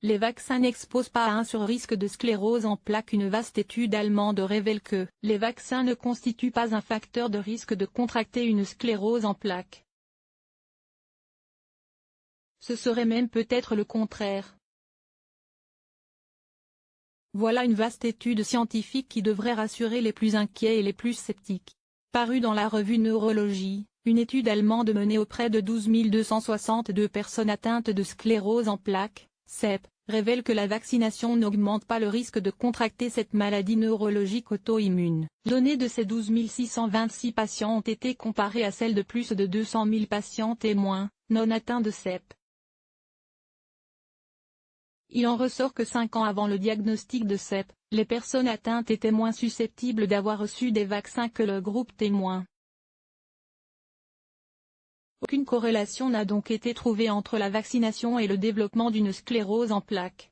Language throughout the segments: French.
les vaccins n'exposent pas à un surrisque de sclérose en plaques. Une vaste étude allemande révèle que les vaccins ne constituent pas un facteur de risque de contracter une sclérose en plaques. Ce serait même peut-être le contraire. Voilà une vaste étude scientifique qui devrait rassurer les plus inquiets et les plus sceptiques. Parue dans la revue Neurologie, une étude allemande menée auprès de 12 262 personnes atteintes de sclérose en plaques, CEP, révèle que la vaccination n'augmente pas le risque de contracter cette maladie neurologique auto-immune. Les données de ces 12 626 patients ont été comparées à celles de plus de 200 000 patients témoins, non atteints de CEP. Il en ressort que 5 ans avant le diagnostic de CEP, les personnes atteintes étaient moins susceptibles d'avoir reçu des vaccins que le groupe témoin. Aucune corrélation n'a donc été trouvée entre la vaccination et le développement d'une sclérose en plaques.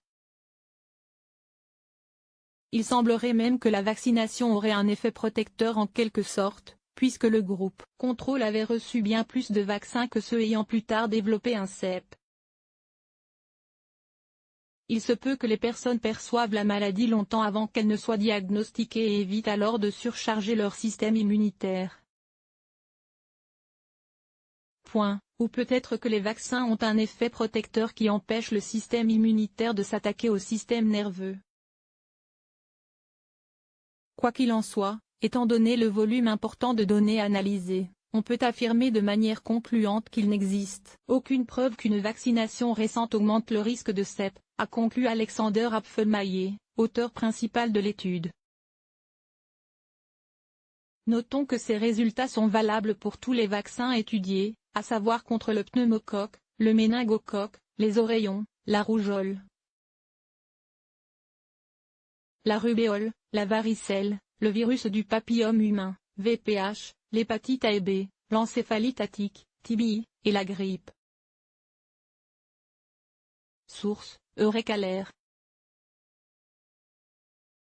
Il semblerait même que la vaccination aurait un effet protecteur en quelque sorte, puisque le groupe contrôle avait reçu bien plus de vaccins que ceux ayant plus tard développé un CEP. Il se peut que les personnes perçoivent la maladie longtemps avant qu'elle ne soit diagnostiquée et évitent alors de surcharger leur système immunitaire. Ou peut-être que les vaccins ont un effet protecteur qui empêche le système immunitaire de s'attaquer au système nerveux. Quoi qu'il en soit, étant donné le volume important de données analysées, on peut affirmer de manière concluante qu'il n'existe aucune preuve qu'une vaccination récente augmente le risque de CEP, a conclu Alexander Apfelmayer, auteur principal de l'étude. Notons que ces résultats sont valables pour tous les vaccins étudiés, à savoir contre le pneumocoque, le méningocoque, les oreillons, la rougeole, la rubéole, la varicelle, le virus du papillome humain, VPH, l'hépatite A et B, l'encéphalite attique, TB, et la grippe. Source: Eureka Alert.